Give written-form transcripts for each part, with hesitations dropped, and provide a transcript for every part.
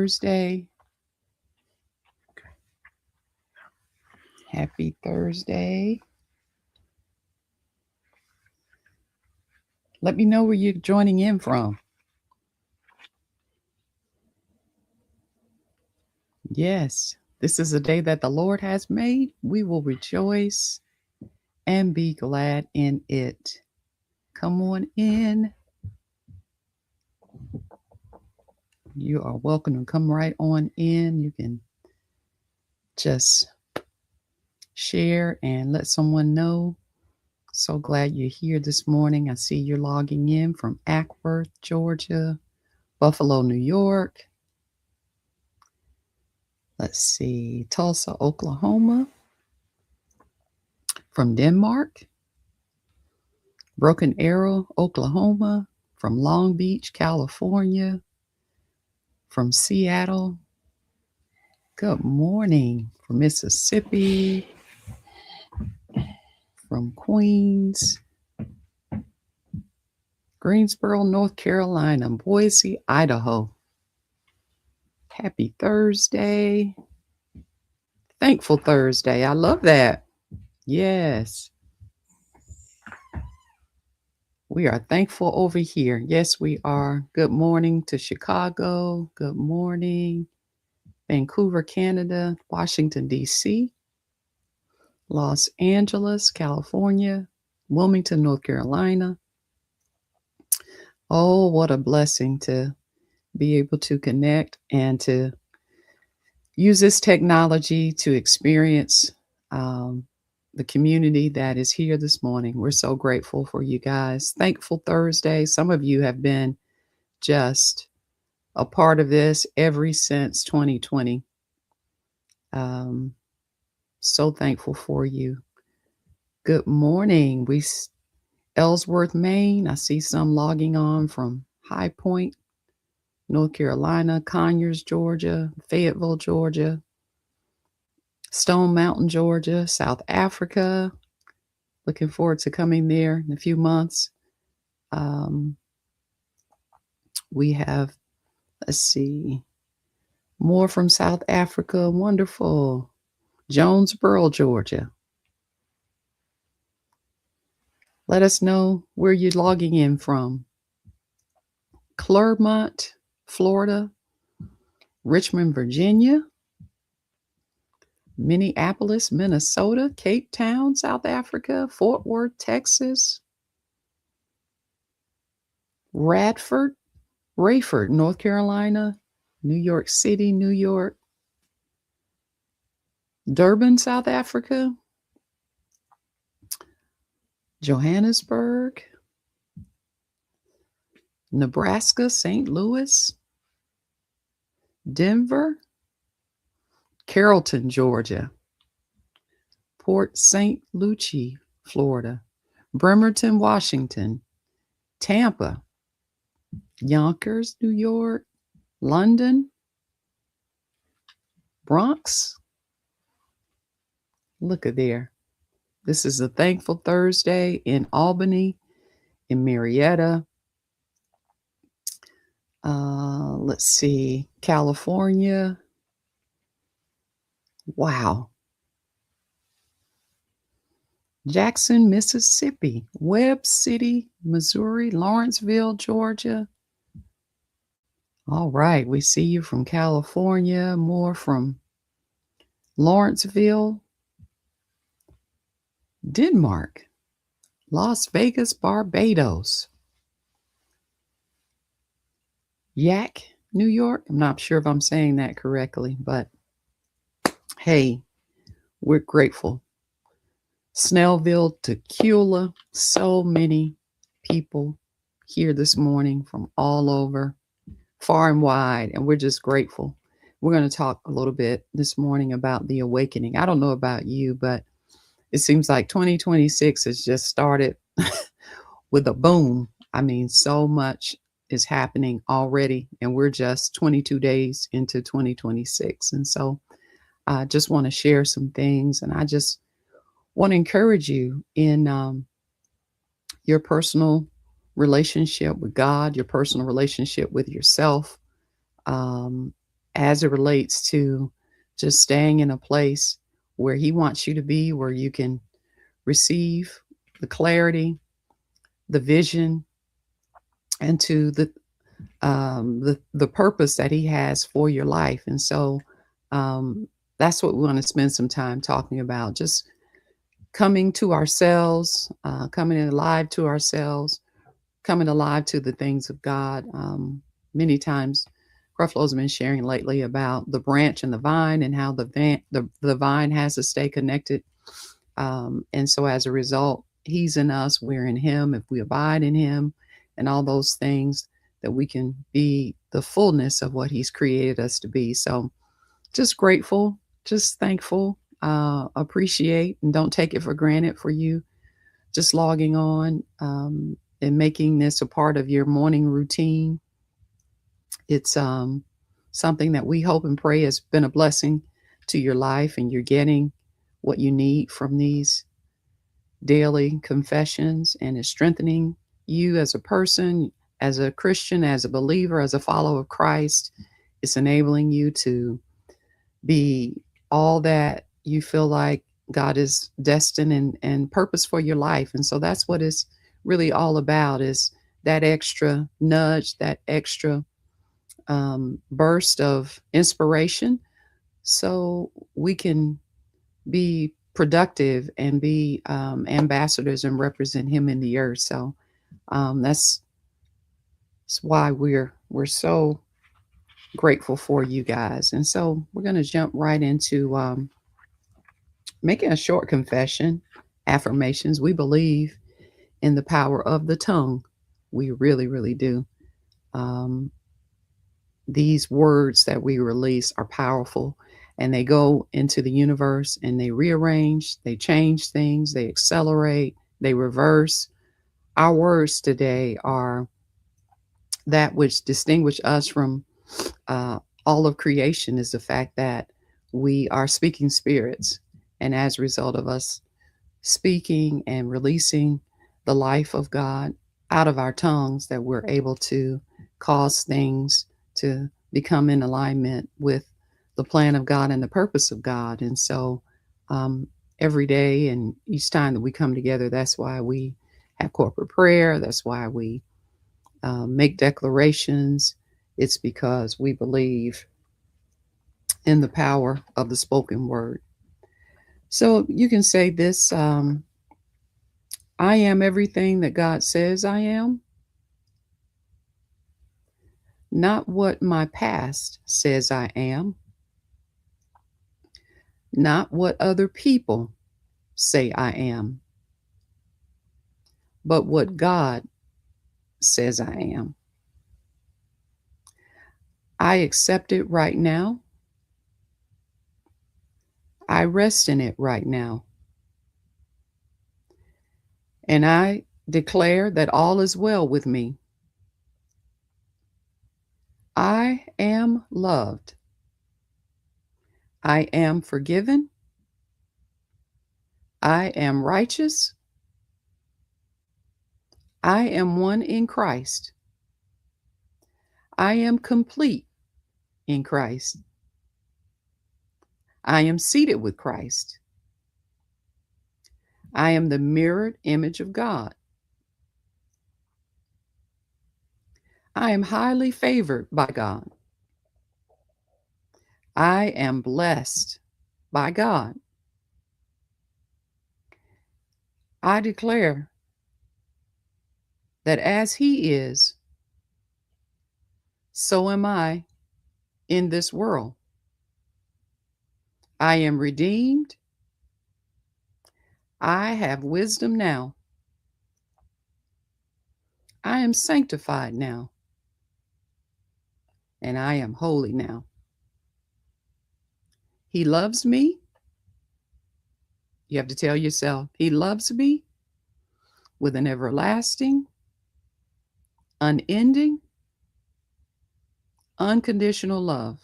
Thursday. Happy Thursday. Let me know where you're joining in from. Yes, this is a day that the Lord has made. We will rejoice and be glad in it. Come on in. You are welcome to come right on in. You can just share and let someone know. So glad you're here this morning. I see you're logging in from Ackworth, Georgia, Buffalo, New York. Let's see, Tulsa, Oklahoma, from Denmark, Broken Arrow, Oklahoma, from Long Beach, California, from Seattle. Good morning from Mississippi, from Queens, Greensboro, North Carolina, Boise, Idaho. Happy Thursday. Thankful Thursday. I love that. Yes. We are thankful over here. Yes, we are. Good morning to Chicago. Good morning. Vancouver, Canada. Washington, D.C. Los Angeles, California. Wilmington, North Carolina. Oh, what a blessing to be able to connect and to use this technology to experience the community that is here this morning. We're so grateful for you guys. Thankful Thursday. Some of you have been just a part of this ever since 2020. So thankful for you. Good morning. Ellsworth, Maine. I see some logging on from High Point, North Carolina, Conyers, Georgia, Fayetteville, Georgia, Stone Mountain, Georgia, South Africa. Looking forward to coming there in a few months. We have, let's see, more from South Africa. Wonderful. Jonesboro, Georgia. Let us know where you're logging in from. Clermont, Florida. Richmond, Virginia. Minneapolis, Minnesota. Cape Town, South Africa. Fort Worth, Texas. Rayford, North Carolina. New York City, New York. Durban, South Africa. Johannesburg. Nebraska, St. Louis. Denver. Carrollton, Georgia. Port St. Lucie, Florida. Bremerton, Washington. Tampa. Yonkers, New York. London. Bronx. Look at there. This is a Thankful Thursday in Albany, in Marietta. Let's see, California. Wow. Jackson, Mississippi. Webb City, Missouri. Lawrenceville, Georgia. All right, we see you from California, more from Lawrenceville, Denmark, Las Vegas, Barbados, Yak, New York. I'm not sure if I'm saying that correctly, but hey, we're grateful. Snellville, Tequila, so many people here this morning from all over, far and wide, and we're just grateful. We're going to talk a little bit this morning about the awakening. I don't know about you, but it seems like 2026 has just started with a boom. I mean, so much is happening already, and we're just 22 days into 2026. And so I just want to share some things, and I just want to encourage you in your personal relationship with God, your personal relationship with yourself. as it relates to just staying in a place where He wants you to be, where you can receive the clarity, the vision, and to the purpose that He has for your life. And so that's what we want to spend some time talking about. Just coming to ourselves, coming alive to ourselves, coming alive to the things of God. Many times, Creflo's been sharing lately about the branch and the vine, and how the vine has to stay connected. And so as a result, He's in us, we're in Him. If we abide in Him and all those things, that we can be the fullness of what He's created us to be. So just grateful, just thankful, appreciate, and don't take it for granted for you just logging on and making this a part of your morning routine. It's something that we hope and pray has been a blessing to your life, and you're getting what you need from these daily confessions, and is strengthening you as a person, as a Christian, as a believer, as a follower of Christ. It's enabling you to be all that you feel like God is destined and purpose for your life. And so that's what it's really all about, is that extra nudge, that extra burst of inspiration, so we can be productive and be ambassadors and represent Him in the earth. So that's why we're so grateful for you guys. And so we're going to jump right into making a short confession, affirmations. We believe in the power of the tongue. We really, really do. These words that we release are powerful, and they go into the universe and they rearrange, they change things, they accelerate, they reverse. Our words today are that which distinguish us from all of creation, is the fact that we are speaking spirits. And as a result of us speaking and releasing the life of God out of our tongues, that we're able to cause things to become in alignment with the plan of God and the purpose of God. And so every day and each time that we come together, that's why we have corporate prayer. That's why we make declarations. It's because we believe in the power of the spoken word. So you can say this: I am everything that God says I am, not what my past says I am, not what other people say I am, but what God says I am. I accept it right now. I rest in it right now. And I declare that all is well with me. I am loved. I am forgiven. I am righteous. I am one in Christ. I am complete in Christ. I am seated with Christ. I am the mirrored image of God. I am highly favored by God. I am blessed by God. I declare that as He is, so am I in this world. I am redeemed. I have wisdom now. I am sanctified now. And I am holy now. He loves me. You have to tell yourself, He loves me with an everlasting, unending, unconditional love.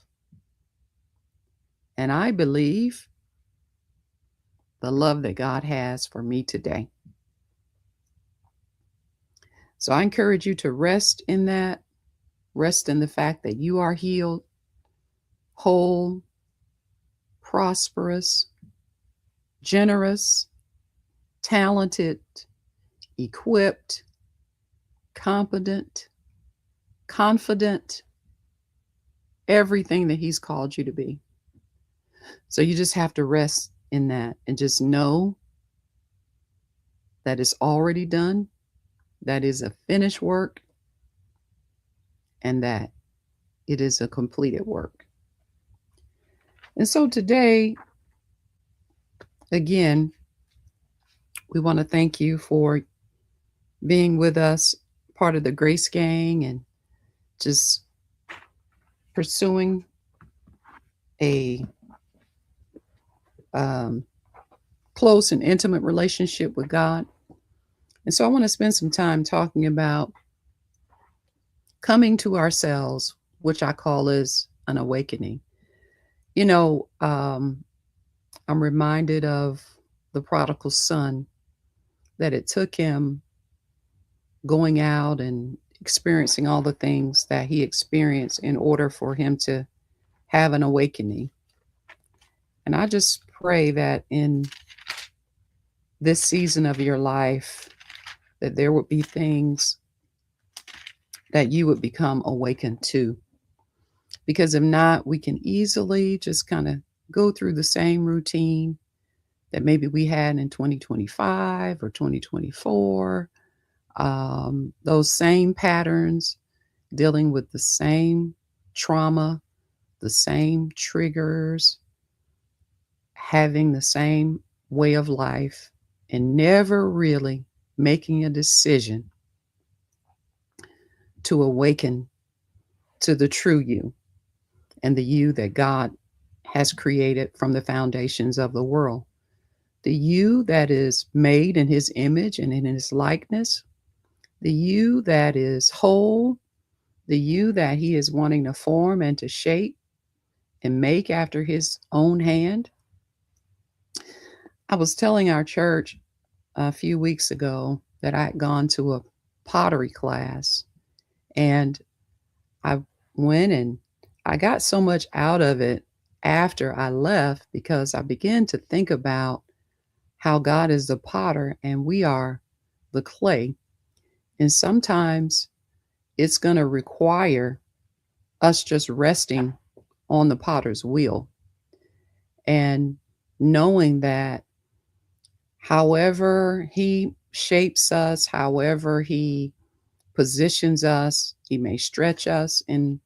And I believe the love that God has for me today. So I encourage you to rest in that, rest in the fact that you are healed, whole, prosperous, generous, talented, equipped, competent, confident, everything that He's called you to be. So you just have to rest in that and just know that it's already done, that is a finished work, and that it is a completed work. And so today, again, we want to thank you for being with us, part of the Grace Gang, and just pursuing a close and intimate relationship with God. And so I want to spend some time talking about coming to ourselves, which I call is an awakening. You know, I'm reminded of the prodigal son, that it took him going out and experiencing all the things that he experienced in order for him to have an awakening. And I just pray that in this season of your life, that there would be things that you would become awakened to. Because if not, we can easily just kind of go through the same routine that maybe we had in 2025 or 2024. Those same patterns, dealing with the same trauma, the same triggers, having the same way of life, and never really making a decision to awaken to the true you and the you that God has created from the foundations of the world. The you that is made in His image and in His likeness, the you that is whole, the you that He is wanting to form and to shape and make after His own hand. I was telling our church a few weeks ago that I had gone to a pottery class, and I went and I got so much out of it after I left, because I began to think about how God is the potter and we are the clay. And sometimes it's going to require us just resting on the potter's wheel and knowing that however He shapes us, however He positions us, He may stretch us in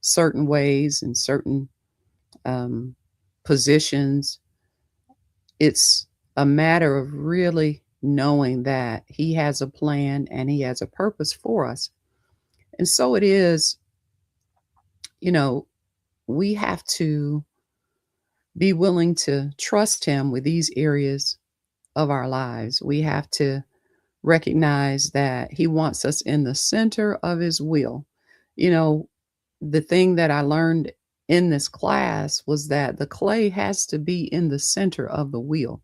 certain ways, in certain positions. It's a matter of really knowing that He has a plan and He has a purpose for us. And so it is, you know, we have to be willing to trust Him with these areas of our lives. We have to recognize that He wants us in the center of His will. You know, the thing that I learned in this class was that the clay has to be in the center of the wheel.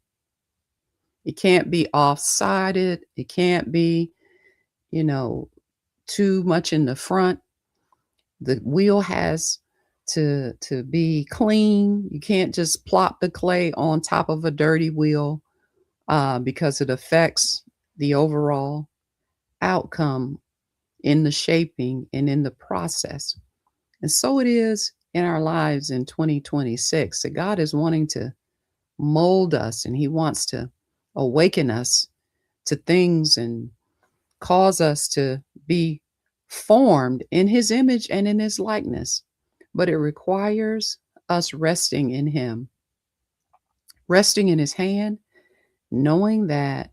It can't be off-sided. It can't be, you know, too much in the front. The wheel has to be clean. You can't just plop the clay on top of a dirty wheel, because it affects the overall outcome in the shaping and in the process. And so it is in our lives in 2026, that God is wanting to mold us, and He wants to awaken us to things and cause us to be formed in His image and in His likeness. But it requires us resting in Him, resting in His hand, knowing that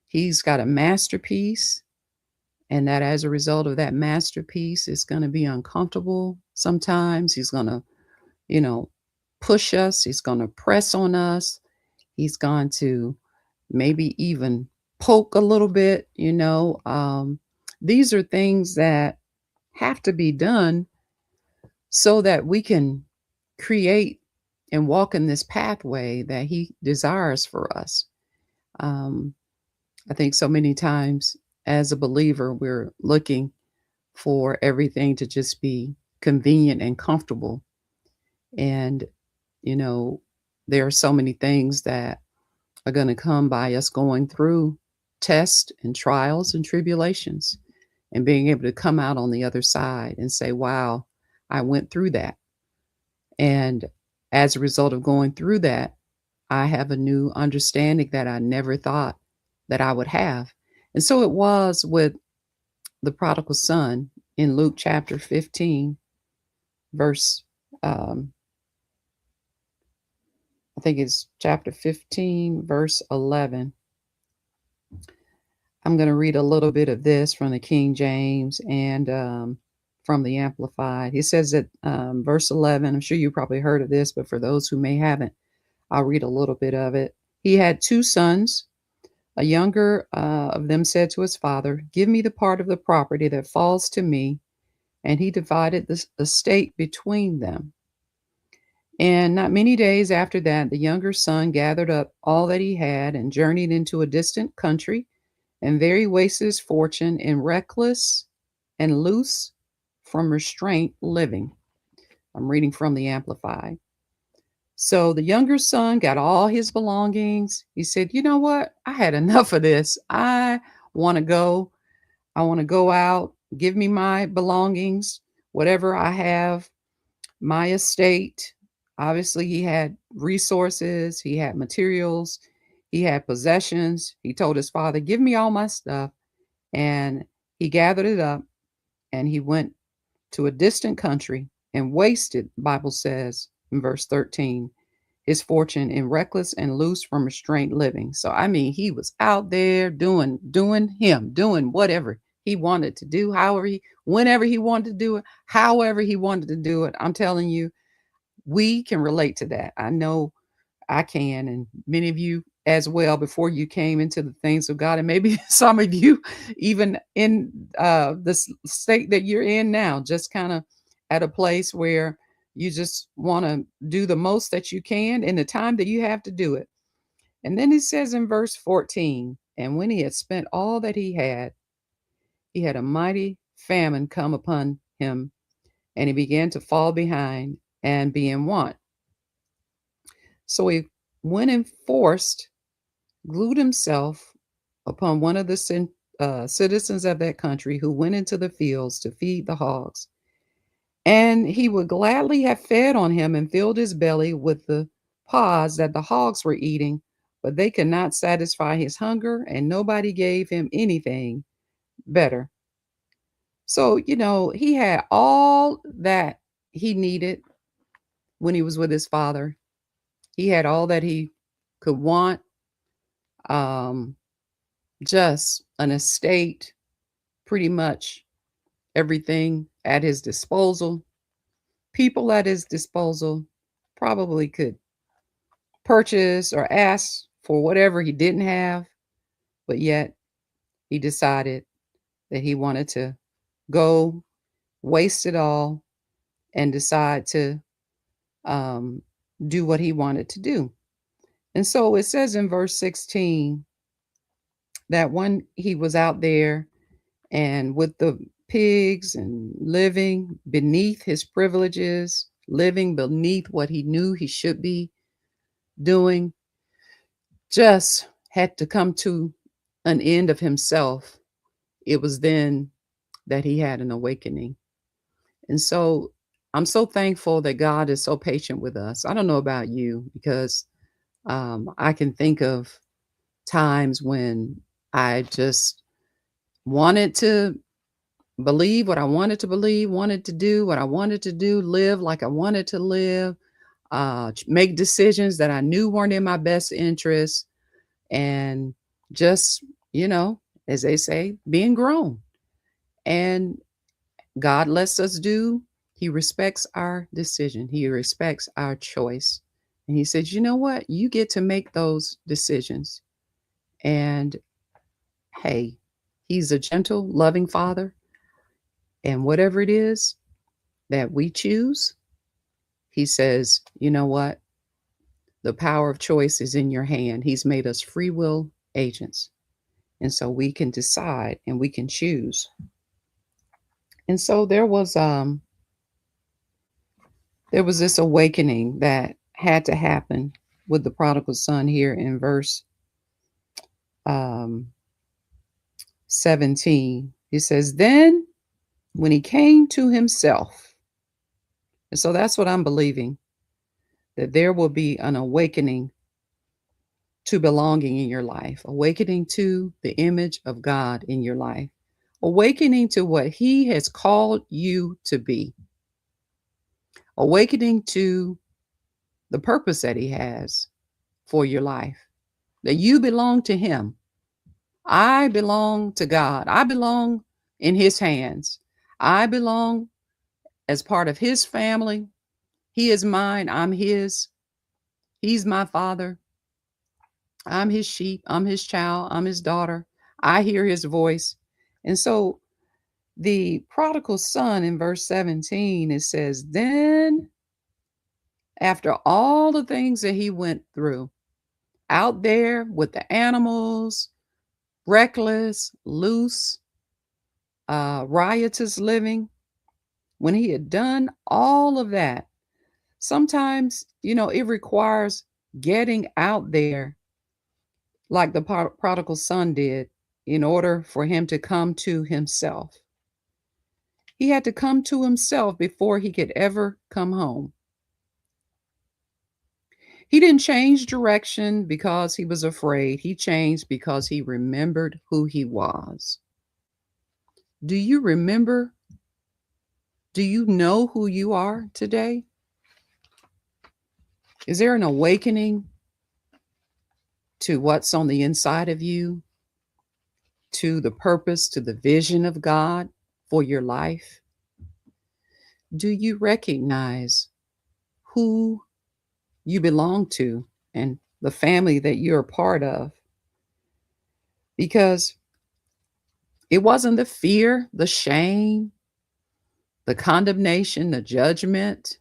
He's got a masterpiece, and that as a result of that masterpiece, it's going to be uncomfortable sometimes. He's going to, you know, push us. He's going to press on us. He's going to maybe even poke a little bit, you know. These are things that have to be done so that we can create and walk in this pathway that He desires for us. I think so many times as a believer, we're looking for everything to just be convenient and comfortable. And, you know, there are so many things that are going to come by us going through tests and trials and tribulations and being able to come out on the other side and say, wow, I went through that. And as a result of going through that, I have a new understanding that I never thought that I would have. And so it was with the prodigal son in Luke chapter 15, verse, um, I think it's chapter 15, verse 11. I'm going to read a little bit of this from the King James and from the Amplified. It says that verse 11, I'm sure you probably heard of this, but for those who may haven't, I'll read a little bit of it. He had two sons. A younger of them said to his father, "Give me the part of the property that falls to me." And he divided the estate between them. And not many days after that, the younger son gathered up all that he had and journeyed into a distant country, and there he wasted his fortune in reckless and loose from restraint living. I'm reading from the Amplified. So the younger son got all his belongings. He said, "You know what? I had enough of this. I want to go. I want to go out. Give me my belongings, whatever I have, my estate." Obviously, he had resources, he had materials, he had possessions. He told his father, "Give me all my stuff." And he gathered it up and he went to a distant country and wasted, Bible says in verse 13, his fortune in reckless and loose from restraint living. So I mean, he was out there doing whatever he wanted to do, however whenever he wanted to do it, however he wanted to do it. I'm telling you, we can relate to that. I know I can, and many of you as well before you came into the things of God, and maybe some of you even in this state that you're in now, just kind of at a place where you just want to do the most that you can in the time that you have to do it. And then it says in verse 14, and when he had spent all that he had a mighty famine come upon him, and he began to fall behind and be in want. So he went and glued himself upon one of the citizens of that country who went into the fields to feed the hogs. And he would gladly have fed on him and filled his belly with the pods that the hogs were eating, but they could not satisfy his hunger, and nobody gave him anything better. So, he had all that he needed when he was with his father. He had all that he could want, um, just an estate, pretty much everything at his disposal, people at his disposal, probably could purchase or ask for whatever he didn't have, but yet he decided that he wanted to go waste it all and decide to um, do what he wanted to do. And so it says in verse 16 that when he was out there and with the pigs and living beneath his privileges, living beneath what he knew he should be doing, just had to come to an end of himself. It was then that he had an awakening. And so I'm so thankful that God is so patient with us. I don't know about you, because I can think of times when I just wanted to believe what I wanted to believe, wanted to do what I wanted to do, live like I wanted to live, make decisions that I knew weren't in my best interest, and just, as they say, being grown. And God lets us do, He respects our decision, He respects our choice. And He says, you know what? You get to make those decisions. And hey, He's a gentle, loving Father. And whatever it is that we choose, He says, you know what? The power of choice is in your hand. He's made us free will agents. And so we can decide and we can choose. And so there was There was this awakening that had to happen with the prodigal son here in verse um, 17. He says, then when he came to himself, and so that's what I'm believing, that there will be an awakening to belonging in your life, awakening to the image of God in your life, awakening to what he has called you to be, awakening to the purpose that he has for your life, that you belong to him. I belong to God. I belong in his hands. I belong as part of his family. He is mine. I'm his. He's my father. I'm his sheep. I'm his child. I'm his daughter. I hear his voice. And so the prodigal son in verse 17, it says, then after all the things that he went through out there with the animals, reckless, loose, riotous living, when he had done all of that, sometimes, it requires getting out there like the prodigal son did in order for him to come to himself. He had to come to himself before he could ever come home. He didn't change direction because he was afraid. He changed because he remembered who he was. Do you remember? Do you know who you are today? Is there an awakening to what's on the inside of you, to the purpose, to the vision of God for your life? Do you recognize who you belong to and the family that you're a part of? Because it wasn't the fear, the shame, the condemnation, the judgment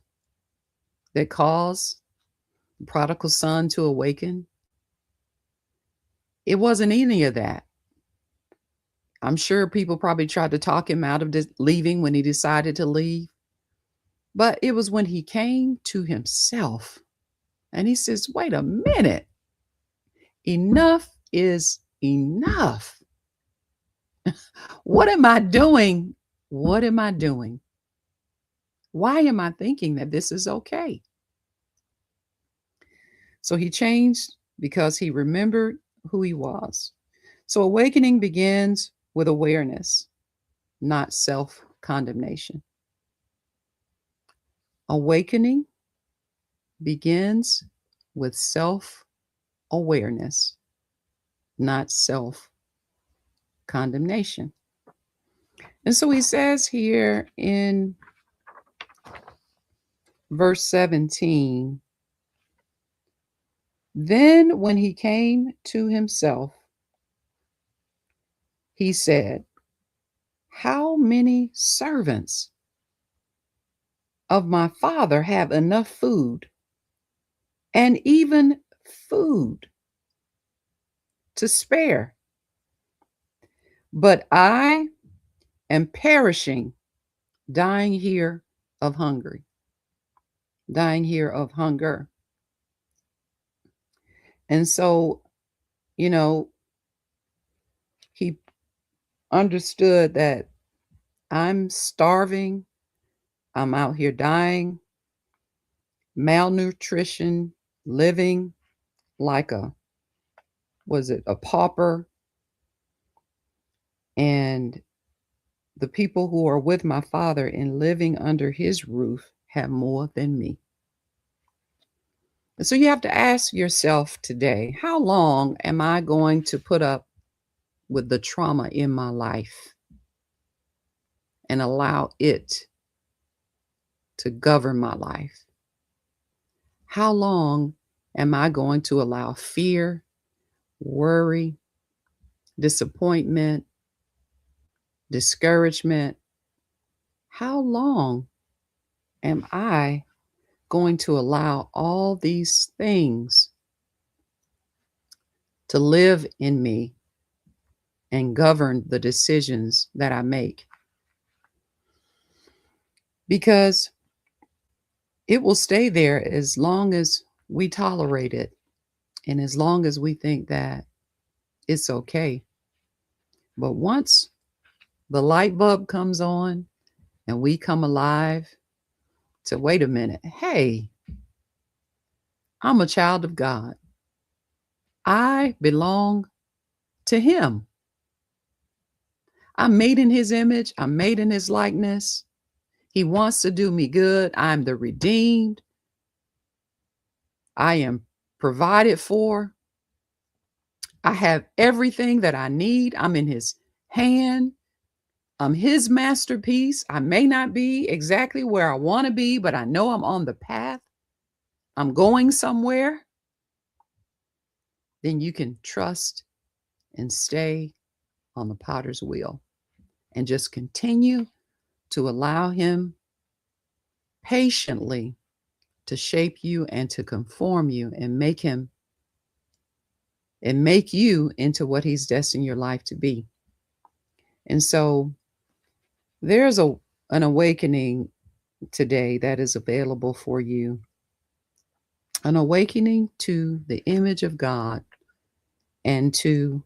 that caused the prodigal son to awaken. It wasn't any of that. I'm sure people probably tried to talk him out of leaving when he decided to leave. But it was when he came to himself and he says, wait a minute, enough is enough. What am I doing? What am I doing? Why am I thinking that this is okay? So he changed because he remembered who he was. So awakening begins with awareness, not self condemnation. Awakening begins with self awareness, not self condemnation. And so he says here in verse 17, then when he came to himself, he said, how many servants of my father have enough food, and even food to spare? But I am perishing, dying here of hunger, dying here of hunger. And so, he understood that I'm starving, I'm out here dying, malnutrition, living like a pauper. And the people who are with my father and living under his roof have more than me. And so you have to ask yourself today, how long am I going to put up with the trauma in my life and allow it to govern my life? How long am I going to allow fear, worry, disappointment, discouragement? How long am I going to allow all these things to live in me and govern the decisions that I make? Because it will stay there as long as we tolerate it and as long as we think that it's okay. But once the light bulb comes on and we come alive to wait a minute, hey, I'm a child of God. I belong to Him. I'm made in His image, I'm made in His likeness. He wants to do me good. I'm the redeemed. I am provided for. I have everything that I need. I'm in His hand. I'm His masterpiece. I may not be exactly where I want to be, but I know I'm on the path. I'm going somewhere. Then you can trust and stay on the potter's wheel and just continue to allow Him patiently to shape you and to conform you and make you into what He's destined your life to be. And so there's an awakening today that is available for you, an awakening to the image of God and to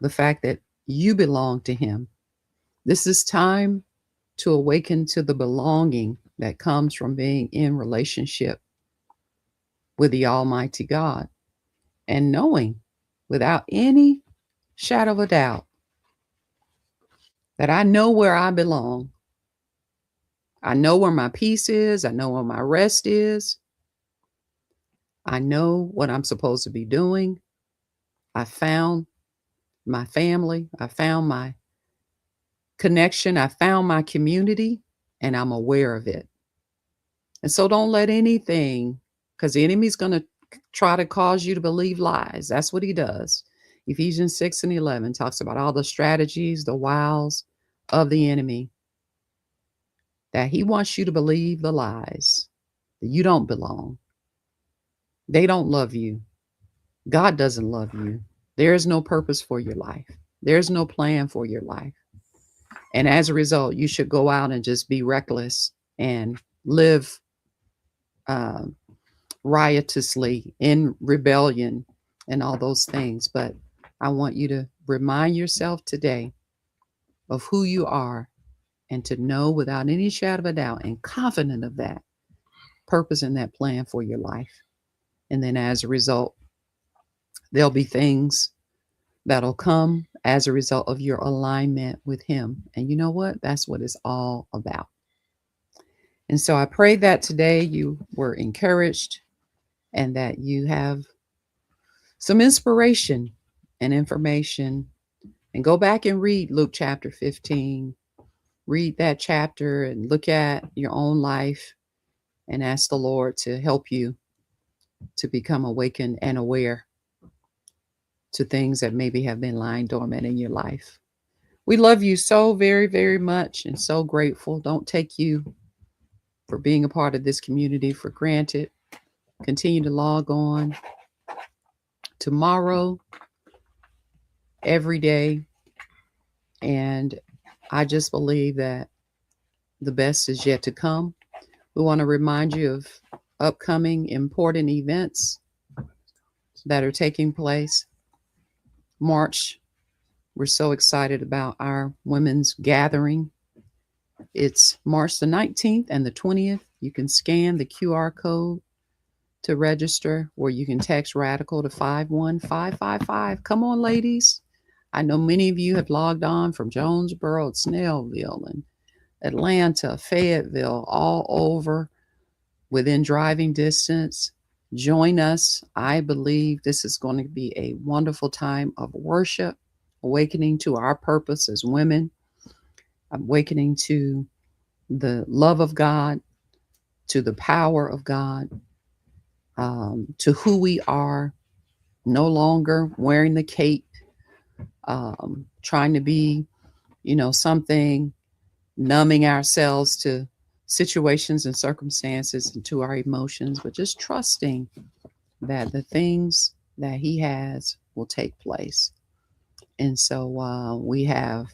the fact that you belong to Him. This is time to awaken to the belonging that comes from being in relationship with the Almighty God and knowing without any shadow of a doubt that I know where I belong. I know where my peace is. I know where my rest is. I know what I'm supposed to be doing. I found my family. I found my connection. I found my community, and I'm aware of it. And so don't let anything, because the enemy's going to try to cause you to believe lies. That's what he does. Ephesians 6:11 talks about all the strategies, the wiles of the enemy, that he wants you to believe the lies, that you don't belong. They don't love you. God doesn't love you. There is no purpose for your life. There's no plan for your life. And as a result, you should go out and just be reckless and live riotously in rebellion and all those things. But I want you to remind yourself today of who you are and to know without any shadow of a doubt and confident of that purpose and that plan for your life. And then as a result, there'll be things that'll come as a result of your alignment with Him. And you know what? That's what it's all about. And so I pray that today you were encouraged and that you have some inspiration and information. And go back and read Luke chapter 15. Read that chapter and look at your own life and ask the Lord to help you to become awakened and aware to things that maybe have been lying dormant in your life. We love you so very, very much and so grateful. Don't take you for being a part of this community for granted. Continue to log on tomorrow, every day. And I just believe that the best is yet to come. We want to remind you of upcoming important events that are taking place. March, we're so excited about our women's gathering. It's March the 19th and the 20th. You can scan the QR code to register, or you can text Radical to 51555. Come on, ladies. I know many of you have logged on from Jonesboro, Snellville, and Atlanta, Fayetteville, all over within driving distance. Join us. I believe this is going to be a wonderful time of worship, awakening to our purpose as women, awakening to the love of God, to the power of God, to who we are, no longer wearing the cape, trying to be, something, numbing ourselves to situations and circumstances and to our emotions, but just trusting that the things that He has will take place. And so we have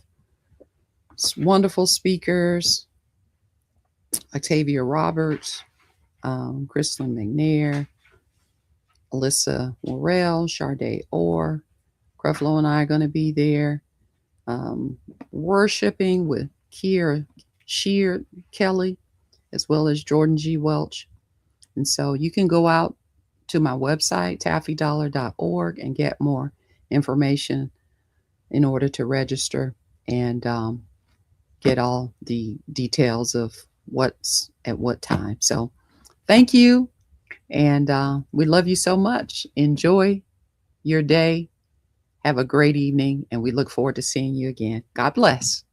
wonderful speakers, Octavia Roberts, Crystalline McNair, Alyssa Morrell, Sade Orr. Creflo and I are going to be there. Worshiping with Kiera Shear Kelly, as well as Jordan G. Welch. And so you can go out to my website, taffydollar.org, and get more information in order to register and get all the details of what's at what time. So thank you. And we love you so much. Enjoy your day. Have a great evening. And we look forward to seeing you again. God bless.